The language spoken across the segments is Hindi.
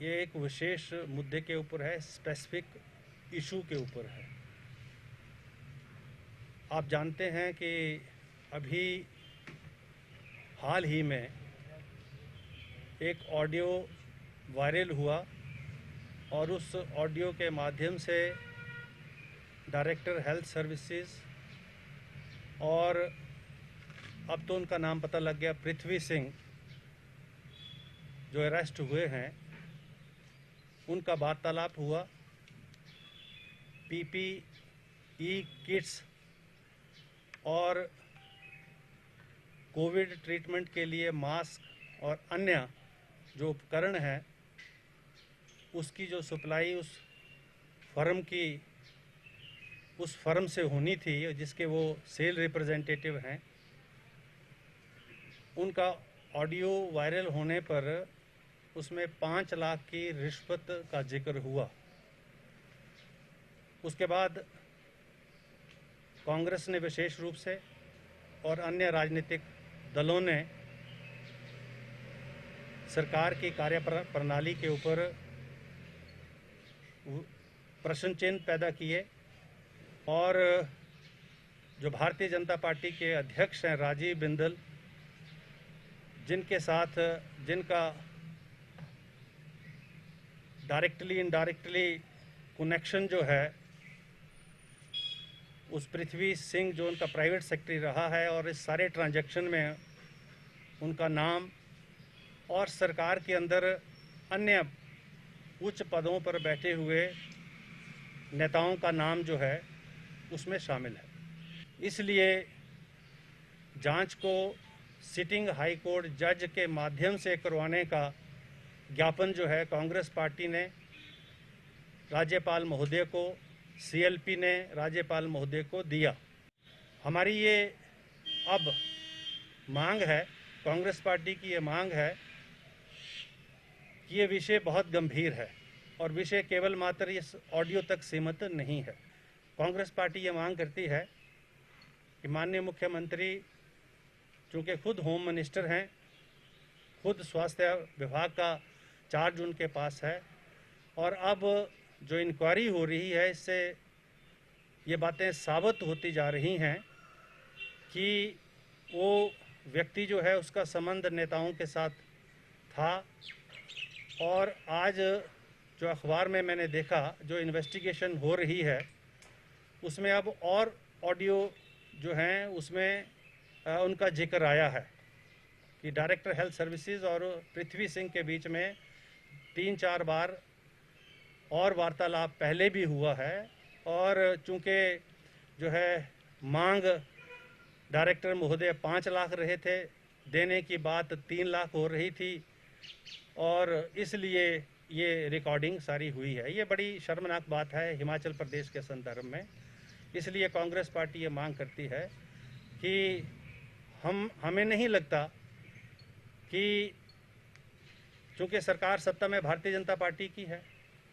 ये एक विशेष मुद्दे के ऊपर है, स्पेसिफिक इशू के ऊपर है। आप जानते हैं कि अभी हाल ही में एक ऑडियो वायरल हुआ और उस ऑडियो के माध्यम से डायरेक्टर हेल्थ सर्विसेज और अब तो उनका नाम पता लग गया, पृथ्वी सिंह, जो अरेस्ट हुए हैं, उनका वार्तालाप हुआ। पीपीई किट्स और कोविड ट्रीटमेंट के लिए मास्क और अन्य जो उपकरण हैं, उसकी जो सप्लाई उस फर्म से होनी थी जिसके वो सेल रिप्रेजेंटेटिव हैं, उनका ऑडियो वायरल होने पर उसमें 5 लाख की रिश्वत का जिक्र हुआ। उसके बाद कांग्रेस ने विशेष रूप से और अन्य राजनीतिक दलों ने सरकार की कार्यप्रणाली के ऊपर प्रश्न चिन्ह पैदा किए और जो भारतीय जनता पार्टी के अध्यक्ष हैं राजीव बिंदल, जिनका डायरेक्टली इनडायरेक्टली कनेक्शन जो है उस पृथ्वी सिंह, जो उनका प्राइवेट सेक्रेटरी रहा है, और इस सारे ट्रांजैक्शन में उनका नाम और सरकार के अंदर अन्य उच्च पदों पर बैठे हुए नेताओं का नाम जो है उसमें शामिल है। इसलिए जांच को सिटिंग हाई कोर्ट जज के माध्यम से करवाने का ज्ञापन जो है कांग्रेस पार्टी ने राज्यपाल महोदय को, सीएलपी ने राज्यपाल महोदय को दिया। हमारी ये अब मांग है, कांग्रेस पार्टी की ये मांग है कि ये विषय बहुत गंभीर है और विषय केवल मात्र इस ऑडियो तक सीमित नहीं है। कांग्रेस पार्टी ये मांग करती है कि माननीय मुख्यमंत्री, चूँकि खुद होम मिनिस्टर हैं, खुद स्वास्थ्य विभाग का चार्ज उनके पास है, और अब जो इंक्वायरी हो रही है इससे ये बातें साबित होती जा रही हैं कि वो व्यक्ति जो है उसका संबंध नेताओं के साथ था। और आज जो अखबार में मैंने देखा, जो इन्वेस्टिगेशन हो रही है उसमें अब और ऑडियो जो हैं उसमें उनका जिक्र आया है कि डायरेक्टर हेल्थ सर्विसेज और पृथ्वी सिंह के बीच में 3-4 बार और वार्तालाप पहले भी हुआ है, और चूँकि जो है मांग डायरेक्टर महोदय 5 लाख रहे थे, देने की बात 3 लाख हो रही थी, और इसलिए ये रिकॉर्डिंग सारी हुई है। ये बड़ी शर्मनाक बात है हिमाचल प्रदेश के संदर्भ में। इसलिए कांग्रेस पार्टी ये मांग करती है कि हमें नहीं लगता कि चूँकि सरकार सत्ता में भारतीय जनता पार्टी की है,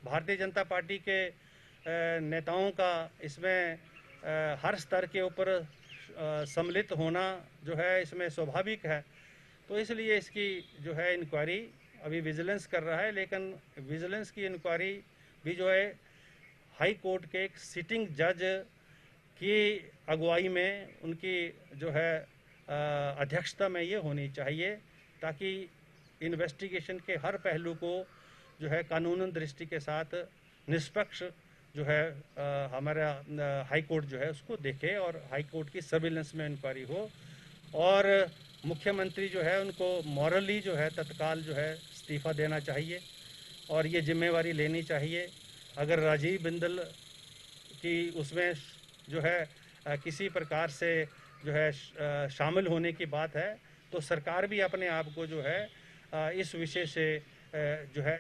भारतीय जनता पार्टी के नेताओं का इसमें हर स्तर के ऊपर सम्मिलित होना जो है इसमें स्वाभाविक है। तो इसलिए इसकी जो है इंक्वायरी अभी विजिलेंस कर रहा है, लेकिन विजिलेंस की इंक्वायरी भी जो है हाई कोर्ट के एक सिटिंग जज की अगुवाई में, उनकी जो है अध्यक्षता में ये होनी चाहिए, ताकि इन्वेस्टिगेशन के हर पहलू को जो है कानूनन दृष्टि के साथ निष्पक्ष जो है हमारा हाई कोर्ट जो है उसको देखे और हाई कोर्ट की सर्विलेंस में इंक्वायरी हो। और मुख्यमंत्री जो है उनको मॉरली जो है तत्काल जो है इस्तीफ़ा देना चाहिए और ये जिम्मेवारी लेनी चाहिए। अगर राजीव बिंदल की उसमें जो है किसी प्रकार से जो है शामिल होने की बात है, तो सरकार भी अपने आप को जो है इस विषय से जो है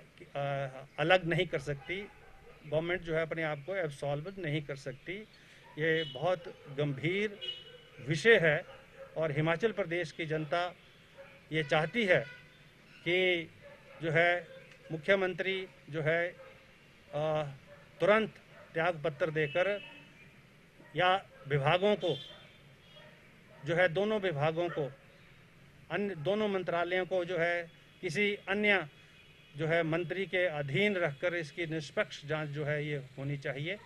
अलग नहीं कर सकती। गवर्नमेंट जो है अपने आप को एब्सॉल्व नहीं कर सकती। ये बहुत गंभीर विषय है और हिमाचल प्रदेश की जनता ये चाहती है कि जो है मुख्यमंत्री जो है तुरंत त्यागपत्र देकर या विभागों को जो है दोनों विभागों को, अन्य दोनों मंत्रालयों को जो है किसी अन्य जो है मंत्री के अधीन रखकर इसकी निष्पक्ष जांच जो है ये होनी चाहिए।